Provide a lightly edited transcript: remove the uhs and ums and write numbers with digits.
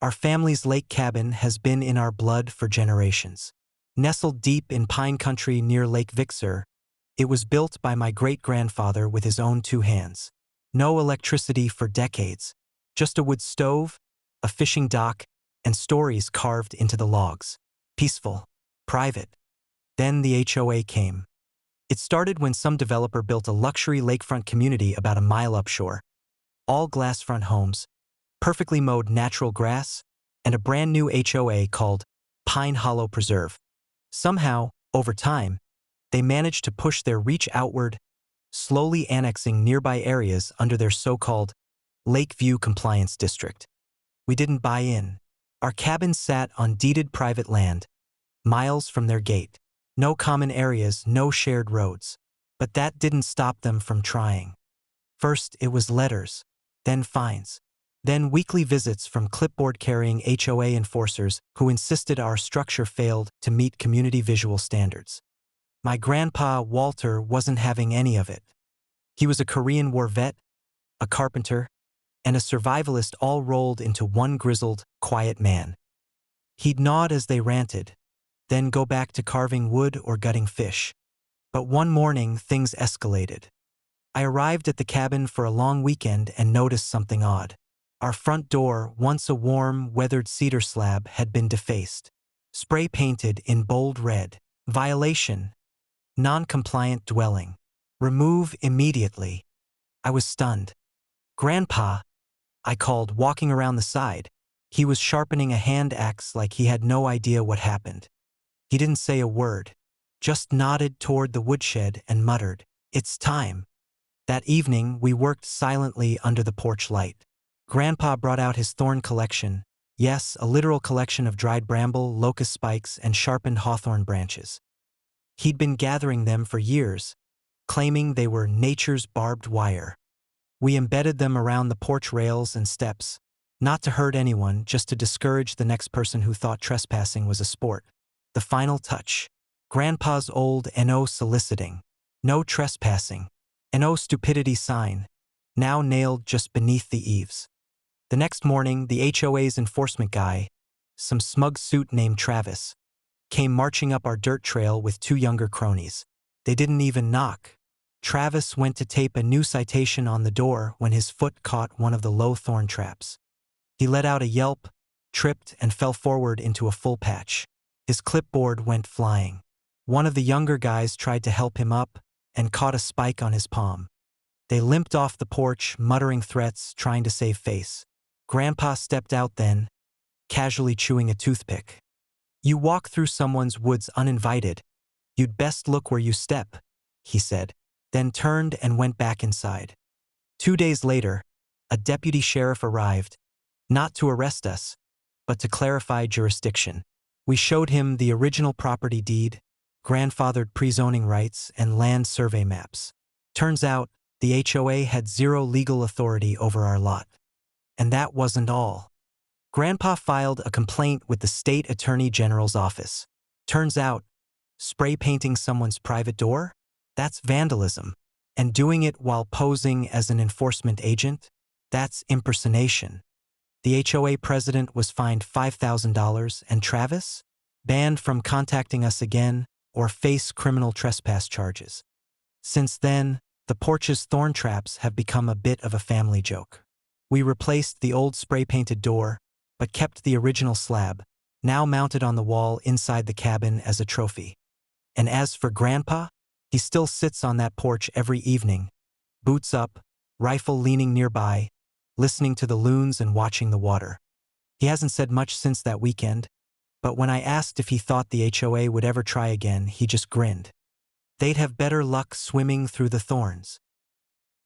Our family's lake cabin has been in our blood for generations. Nestled deep in pine country near Lake Vixer, it was built by my great-grandfather with his own two hands. No electricity for decades, just a wood stove, a fishing dock, and stories carved into the logs. Peaceful, private. Then the HOA came. It started when some developer built a luxury lakefront community about a mile upshore. All glass-front homes, perfectly mowed natural grass, and a brand new HOA called Pine Hollow Preserve. Somehow, over time, they managed to push their reach outward, slowly annexing nearby areas under their so-called Lakeview Compliance District. We didn't buy in. Our cabin sat on deeded private land, miles from their gate. No common areas, no shared roads. But that didn't stop them from trying. First, it was letters, then fines, then weekly visits from clipboard-carrying HOA enforcers who insisted our structure failed to meet community visual standards. My grandpa, Walter, wasn't having any of it. He was a Korean War vet, a carpenter, and a survivalist all rolled into one grizzled, quiet man. He'd nod as they ranted, then go back to carving wood or gutting fish. But one morning, things escalated. I arrived at the cabin for a long weekend and noticed something odd. Our front door, once a warm, weathered cedar slab, had been defaced. Spray-painted in bold red. Violation. Non-compliant dwelling. Remove immediately. I was stunned. "Grandpa," I called, walking around the side. He was sharpening a hand axe like he had no idea what happened. He didn't say a word, just nodded toward the woodshed and muttered, "It's time." That evening, we worked silently under the porch light. Grandpa brought out his thorn collection. Yes, a literal collection of dried bramble, locust spikes, and sharpened hawthorn branches. He'd been gathering them for years, claiming they were nature's barbed wire. We embedded them around the porch rails and steps, not to hurt anyone, just to discourage the next person who thought trespassing was a sport. The final touch. Grandpa's old NO soliciting. No trespassing. NO stupidity sign, now nailed just beneath the eaves. The next morning, the HOA's enforcement guy, some smug suit named Travis, came marching up our dirt trail with two younger cronies. They didn't even knock. Travis went to tape a new citation on the door when his foot caught one of the low thorn traps. He let out a yelp, tripped, and fell forward into a full patch. His clipboard went flying. One of the younger guys tried to help him up and caught a spike on his palm. They limped off the porch, muttering threats, trying to save face. Grandpa stepped out then, casually chewing a toothpick. "You walk through someone's woods uninvited. You'd best look where you step," he said, then turned and went back inside. 2 days later, a deputy sheriff arrived, not to arrest us, but to clarify jurisdiction. We showed him the original property deed, grandfathered pre-zoning rights, and land survey maps. Turns out, the HOA had zero legal authority over our lot. And that wasn't all. Grandpa filed a complaint with the state attorney general's office. Turns out, spray painting someone's private door? That's vandalism. And doing it while posing as an enforcement agent? That's impersonation. The HOA president was fined $5,000 and Travis? Banned from contacting us again or face criminal trespass charges. Since then, the porch's thorn traps have become a bit of a family joke. We replaced the old spray-painted door, but kept the original slab, now mounted on the wall inside the cabin as a trophy. And as for Grandpa, he still sits on that porch every evening, boots up, rifle leaning nearby, listening to the loons and watching the water. He hasn't said much since that weekend, but when I asked if he thought the HOA would ever try again, he just grinned. They'd have better luck swimming through the thorns.